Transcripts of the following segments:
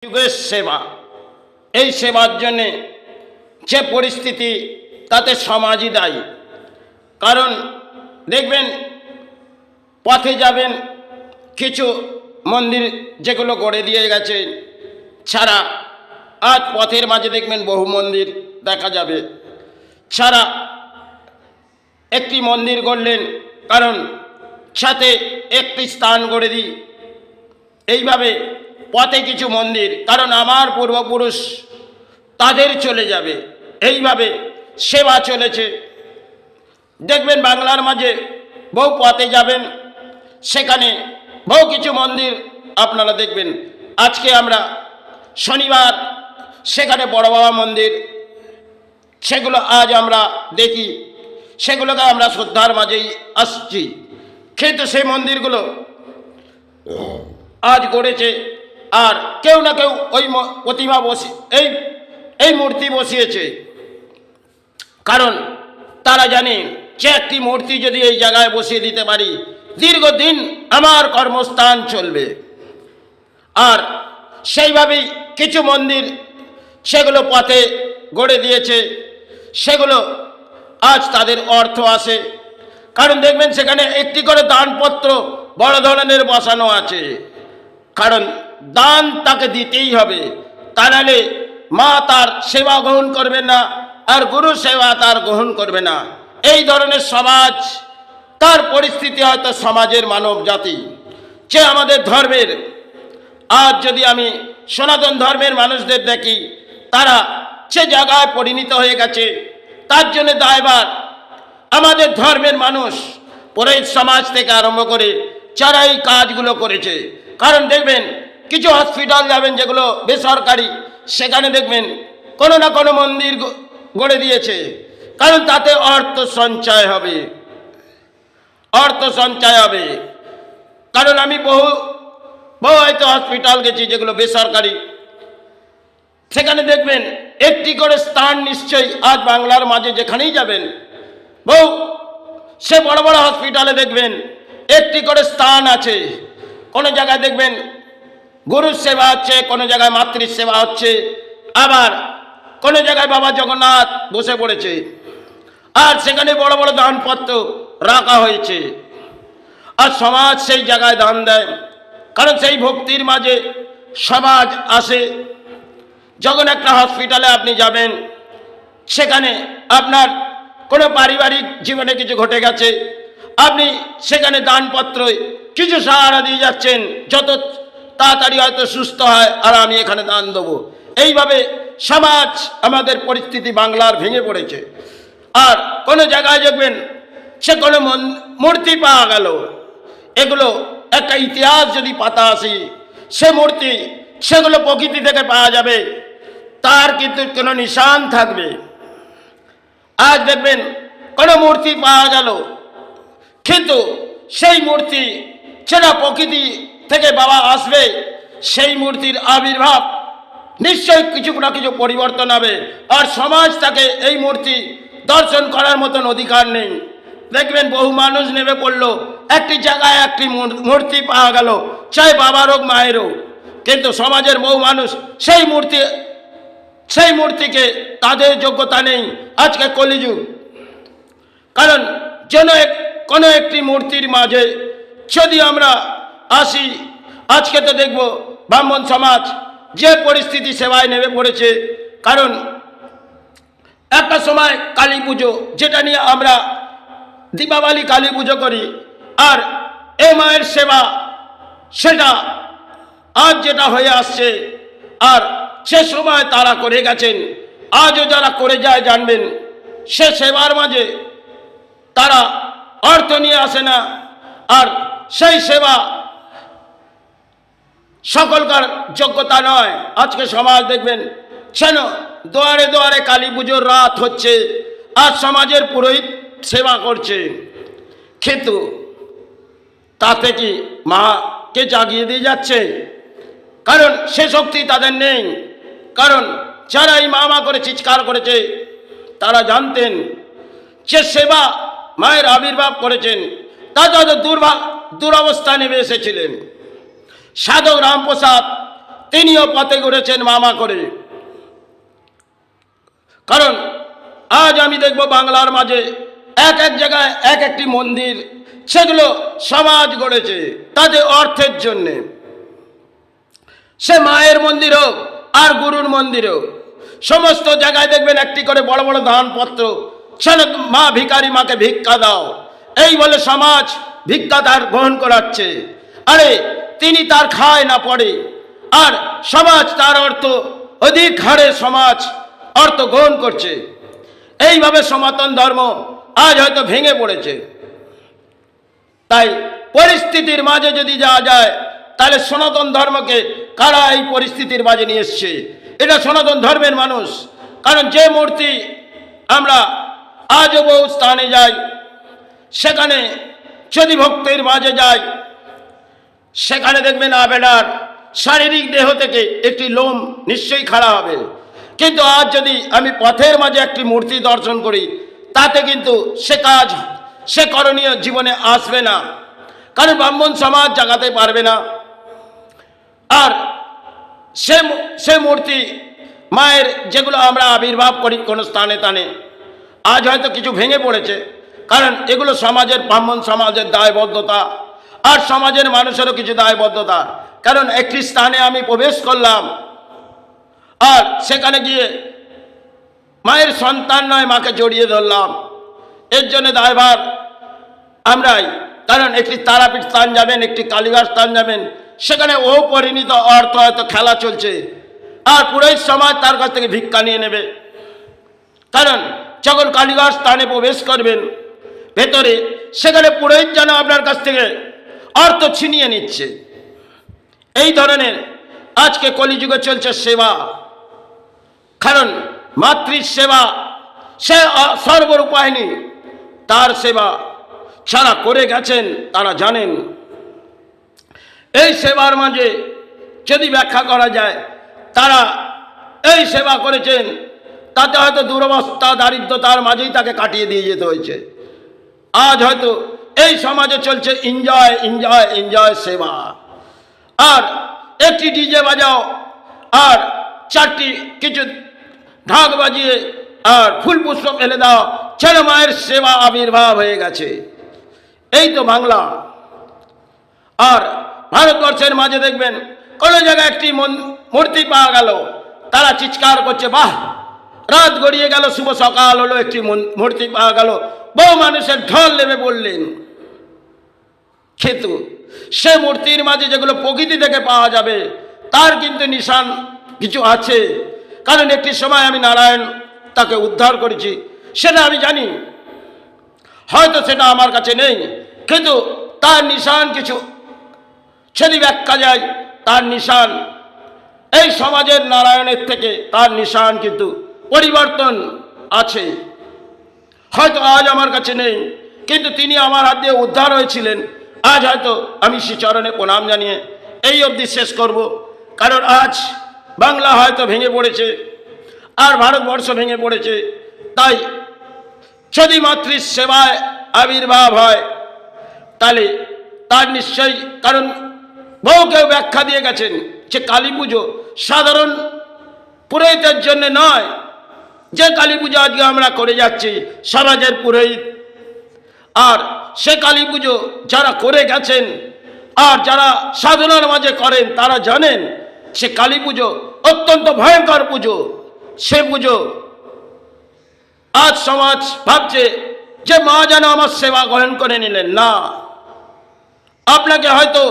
যুগের সেবা, এই সেবার জন্যে যে পরিস্থিতি তাতে সমাজই দায়ী। কারণ দেখবেন পথে যাবেন, কিছু মন্দির যেগুলো গড়ে দিয়ে গেছে ছাড়া আজ পথের মাঝে দেখবেন বহু মন্দির দেখা যাবে। ছাড়া একটি মন্দির গড়লেন, কারণ সাথে একটি স্থান গড়ে দিই। এইভাবে পথে কিছু মন্দির, কারণ আমার পূর্বপুরুষ তাদের চলে যাবে, এইভাবে সেবা চলেছে। দেখবেন বাংলার মাঝে বহু পথে যাবেন, সেখানে বহু কিছু মন্দির আপনারা দেখবেন। আজকে আমরা শনিবার, সেখানে বড় বাবা মন্দির, সেগুলো আজ আমরা দেখি, সেগুলোকে আমরা শ্রদ্ধার মাঝেই আসছি। কিন্তু সেই মন্দিরগুলো আজ গড়েছে, আর কেউ না কেউ ওই প্রতিমা এই মূর্তি বসিয়েছে। কারণ তারা জানে যে একটি মূর্তি যদি এই জায়গায় বসিয়ে দিতে পারি, দীর্ঘদিন আমার কর্মস্থান চলবে। আর সেইভাবেই কিছু মন্দির সেগুলো পথে গড়ে দিয়েছে, সেগুলো আজ তাদের অর্থ আসে। কারণ দেখবেন সেখানে একটি করে দানপত্র বড় ধরনের বসানো আছে, কারণ দান তাকে দিতেই হবে, তা নাহলে মা তার সেবা গ্রহণ করবে না, আর গুরু সেবা তার গ্রহণ করবে না। এই ধরনের সমাজ, তার পরিস্থিতি হয়তো সমাজের মানব জাতি যে আমাদের ধর্মের, আজ যদি আমি সনাতন ধর্মের মানুষদের দেখি, তারা সে জায়গায় পরিণত হয়ে গেছে। তার জন্য দায়ভার আমাদের ধর্মের মানুষ, পুরোহিত সমাজ থেকে আরম্ভ করে যারা এই কাজগুলো করেছে। কারণ দেখবেন কিছু হসপিটাল যাবেন যেগুলো বেসরকারি, সেখানে দেখবেন কোনো না কোনো মন্দির গড়ে দিয়েছে, কারণ তাতে অর্থ সঞ্চয় হবে, অর্থ সঞ্চয় হবে। কারণ আমি বহু হয়তো হসপিটাল গেছি যেগুলো বেসরকারি, সেখানে দেখবেন একটি করে স্থান নিশ্চয়ই আজ বাংলার মাঝে যেখানেই যাবেন, সে বড় বড় হসপিটালে দেখবেন একটি করে স্থান আছে। কোনো জায়গায় দেখবেন গুরুর সেবা হচ্ছে, কোনো জায়গায় মাতৃ সেবা হচ্ছে, আবার কোনো জায়গায় বাবা জগন্নাথ বসে পড়েছে, আর সেখানে বড় বড় দানপত্র রাখা হয়েছে। আর সমাজ সেই জায়গায় দান দেয়, কারণ সেই ভক্তির মাঝে সমাজ আসে। যখন একটা হসপিটালে আপনি যাবেন, সেখানে আপনার কোনো পারিবারিক জীবনে কিছু ঘটে গেছে, আপনি সেখানে দানপত্র কিছু সাহারা দিয়ে যাচ্ছেন, যত তাড়াতাড়ি হয়তো সুস্থ হয়, আর আমি এখানে দান দেবো। এইভাবে সমাজ, আমাদের পরিস্থিতি বাংলার ভেঙে পড়েছে। আর কোনো জায়গায় দেখবেন সে কোনো মূর্তি পাওয়া গেল, এগুলো একটা ইতিহাস যদি পাতা আসি, সে মূর্তি সেগুলো প্রকৃতি থেকে পাওয়া যাবে, তার কিন্তু কোনো নিশান থাকবে। আজ দেখবেন কোনো মূর্তি পাওয়া গেল, কিন্তু সেই মূর্তি সেটা প্রকৃতি থেকে বাবা আসবে, সেই মূর্তির আবির্ভাব নিশ্চয়ই কিছু না কিছু পরিবর্তন হবে। আর সমাজ তাকে এই মূর্তি দর্শন করার মতন অধিকার নেই। দেখবেন বহু মানুষ নেমে পড়লো, একটি জায়গায় একটি মূর্তি পাওয়া গেল, চাই বাবার হোক মায়ের হোক, কিন্তু সমাজের বহু মানুষ সেই মূর্তিকে তাদের যোগ্যতা নেই। আজকে কলিযুগ, কারণ যেন কোনো একটি মূর্তির মাঝে যদি আমরা আসি, আজকে তো দেখব ব্রাহ্মণ সমাজ যে পরিস্থিতি সেবায় নেমে পড়েছে। কারণ একটা সময় কালী পুজো, যেটা নিয়ে আমরা দীপাবলি কালী পুজো করি, আর এ মায়ের সেবা, সেটা আজ যেটা হয়ে আসছে, আর সে সময় তারা করে গেছেন, আজও যারা করে যায় জানবেন সে সেবার মাঝে তারা অর্থ নিয়ে আসে না, আর সেই সেবা সকলকার যোগ্যতা নয়। আজকে সমাজ দেখবেন যেন দুয়ারে দুয়ারে কালী পুজোর রাত হচ্ছে, আর সমাজের পুরোহিত সেবা করছে, কিন্তু তাতে কি মাকে জাগিয়ে দিয়ে যাচ্ছে? কারণ সে শক্তি তাদের নেই। কারণ যারা এই মা করে চিৎকার করেছে, তারা জানতেন যে সেবা মায়ের আবির্ভাব করেছেন, তাদের দুরবস্থা নেমে এসেছিলেন। সাধক রামপ্রসাদ তিনিও পথে ঘুরেছেন মামা করে। কারণ আজ আমি দেখব বাংলার মাঝে এক এক জায়গায় এক একটি মন্দির, সেগুলো সমাজ গড়েছে তাদের অর্থের জন্যে। সে মায়ের মন্দির হোক আর গুরুর মন্দির হোক, সমস্ত জায়গায় দেখবেন একটি করে বড় বড় দানপত্র, সেন মা ভিখারি মাকে ভিক্ষা দাও, এই বলে সমাজ ভিক্ষা তার গ্রহণ করাচ্ছে। আরে তিনি তার খায় না পড়ে, আর সমাজ তার অর্থ অধিক হারে সমাজ অর্থ গ্রহণ করছে। এইভাবে সনাতন ধর্ম আজ হয়তো ভেঙে পড়েছে। তাই পরিস্থিতির মাঝে যদি যাওয়া যায়, তাহলে সনাতন ধর্মকে কারা এই পরিস্থিতির মাঝে নিয়ে এসছে? এটা সনাতন ধর্মের মানুষ। কারণ যে মূর্তি আমরা আজও বহু স্থানে যাই, সেখানে যদি ভক্তের মাঝে যাই, সেখানে দেখবেন আবেডার শারীরিক দেহ থেকে একটি লোম নিশ্চয়ই খাড়া হবে। কিন্তু আজ যদি আমি পথের মাঝে একটি মূর্তি দর্শন করি, তাতে কিন্তু সে কাজ, সে করণীয় জীবনে আসবে না। কারণ ব্রাহ্মণ সমাজ জাগাতে পারবে না। আর সে মূর্তি মায়ের যেগুলো আমরা আবির্ভাব করি কোনো স্থানে স্থানে, আজ হয়তো কিছু ভেঙে পড়েছে। কারণ এগুলো সমাজের, ব্রাহ্মণ সমাজের দায়বদ্ধতা, আর সমাজের মানুষেরও কিছু দায়বদ্ধতা। কারণ একটি স্থানে আমি প্রবেশ করলাম, আর সেখানে গিয়ে মায়ের সন্তান নয়, মাকে জড়িয়ে ধরলাম, এর জন্য দায়ভার আমরাই। কারণ একটি তারাপীঠ স্থান যাবেন, একটি কালীঘাট স্থান যাবেন, সেখানে অপরিণত অর্থ হয়তো খেলা চলছে, আর পুরোহিত সমাজ তার কাছ থেকে ভিক্ষা নিয়ে নেবে। কারণ যখন কালীঘাট স্থানে প্রবেশ করবেন ভেতরে, সেখানে পুরোহিত যেন আপনার কাছ থেকে অর্থ ছিনিয়ে নিচ্ছে। এই ধরনের আজকে কলিযুগে চলছে সেবা। কারণ মাতৃ সেবা সে সর্বরূপায়নি, তার সেবা যারা করে গেছেন তারা জানেন। এই সেবার মাঝে যদি ব্যাখ্যা করা যায়, তারা এই সেবা করেছেন, তাতে হয়তো দুরবস্থা দারিদ্রতার মাঝেই তাকে কাটিয়ে দিয়ে যেতে হয়েছে। আজ হয়তো এই সমাজে চলছে এনজয় এনজয় এনজয় সেবা। আর একটি ডিজে বাজাও, আর চারটি কিছু ঢাক বাজিয়ে আর ফুল পুষ্প ফেলে দাও, যেন মায়ের সেবা আবির্ভাব হয়ে গেছে। এই তো বাংলা। আর ভারতবর্ষের মাঝে দেখবেন কোনো জায়গায় একটি মূর্তি পাওয়া গেল, তারা চিৎকার করছে, বাহ, রাত গড়িয়ে গেল, শুভ সকাল হলো, একটি মূর্তি পাওয়া গেল, বহু মানুষের ঢল নেমে পড়লেন। কিন্তু সে মূর্তির মাঝে যেগুলো প্রকৃতি থেকে পাওয়া যাবে, তার কিন্তু নিশান কিছু আছে। কারণ একটি সময় আমি নারায়ণ তাকে উদ্ধার করেছি, সেটা আমি জানি। হয়তো সেটা আমার কাছে নেই, কিন্তু তার নিশান কিছু যদি ব্যাখ্যা যায়, তার নিশান এই সমাজের নারায়ণের থেকে তার নিশান কিন্তু পরিবর্তন আছে। হয়তো আজ আমার কাছে নেই, কিন্তু তিনি আমার হাত দিয়ে উদ্ধার হয়েছিলেন। আজ হয়তো আমি শ্রীচরণে প্রণাম জানিয়ে এই অবধি শেষ করব। কারণ আজ বাংলা হয়তো ভেঙে পড়েছে, আর ভারতবর্ষ ভেঙে পড়েছে। তাই যদি মাতৃ সেবায় আবির্ভাব হয়, তাহলে তার নিশ্চয়ই, কারণ বহু কেউ ব্যাখ্যা দিয়ে গেছেন যে কালী পুজো সাধারণ পুরোহিতের জন্য নয়। যে কালী পুজো আজকে আমরা করে যাচ্ছি সমাজের পুরোহিত, আর সে কালী পুজো যারা করে গেছেন আর যারা সাধনার মাঝে করেন, তারা জানেন সে কালী পুজো অত্যন্ত ভয়ঙ্কর পুজো। সে পুজো আজ সমাজ ভাবছে যে মা যেন আমার সেবা গ্রহণ করে নিলেন। না, আপনাকে হয়তো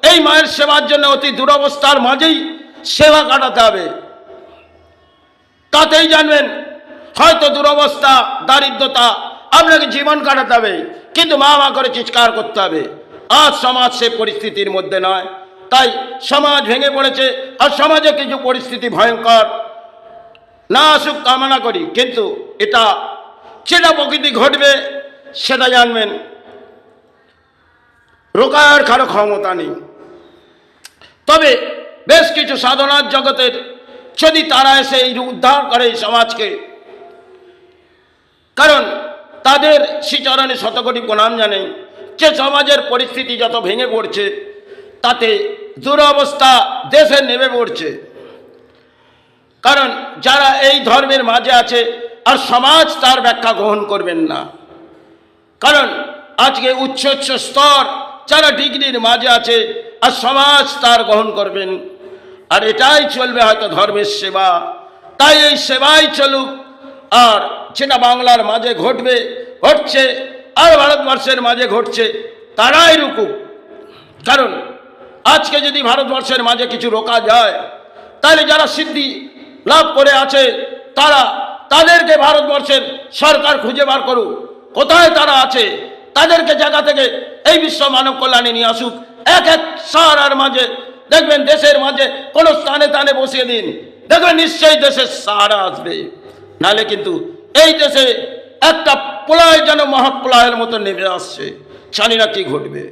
এই মায়ের সেবার জন্য অতি দুরবস্থার মাঝেই সেবা কাটাতে হবে। তাতেই জানবেন হয়তো দুরবস্থা দারিদ্রতা আপনাকে জীবন কাটাতে হবে, কিন্তু মা মা করে চিৎকার করতে হবে। আজ সমাজ সে পরিস্থিতির মধ্যে নয়। তাই সমাজ ভেঙে পড়েছে, আর সমাজে কিছু পরিস্থিতি ভয়ঙ্কর না আসুক কামনা করি, কিন্তু এটা যেটা প্রকৃতি ঘটবে সেটা জানবেন, রোকার কারো ক্ষমতা নেই। তবে বেশ কিছু সাধনার জগতের যদি তারা এসে এই উদ্ধার করে এই সমাজকে, কারণ তাদের শ্রীচরণে শতকোটি প্রণাম জানাই। যে সমাজের পরিস্থিতি যত ভেঙে পড়ছে, তাতে দুরবস্থা দেশে নেমে পড়ছে। কারণ যারা এই ধর্মের মাঝে আছে আর সমাজ তার ব্যাখ্যা গ্রহণ করবেন না। কারণ আজকে উচ্চ উচ্চ স্তর যারা ডিগ্রির মাঝে আছে আর সমাজ তার গ্রহণ করবেন, আর এটাই চলবে হয়তো ধর্মের সেবা। তাই এই সেবাই চলুক, আর যেটা বাংলার মাঝে ঘটবে ঘটছে আর ভারতবর্ষের মাঝে ঘটছে তারাই রুকুক। কারণ আজকে যদি ভারতবর্ষের মাঝে কিছু রোকা যায়, তাহলে যারা সিদ্ধি লাভ করে আছে তাদেরকে ভারতবর্ষের সরকার খুঁজে বার করুক, কোথায় তারা আছে, তাদেরকে জায়গা থেকে এই বিশ্ব মানব কল্যাণে নিয়ে আসুক। এক এক সাহারার মাঝে দেখবেন, দেশের মাঝে কোনো স্থানে স্থানে বসিয়ে দিন, দেখবেন নিশ্চয়ই দেশের সাহারা আসবে। নাহলে কিন্তু এই দেশে একটা প্রলয় যেন মহাপ্রলয়ের মতো নেমে আসছে, জানি না কি ঘটবে।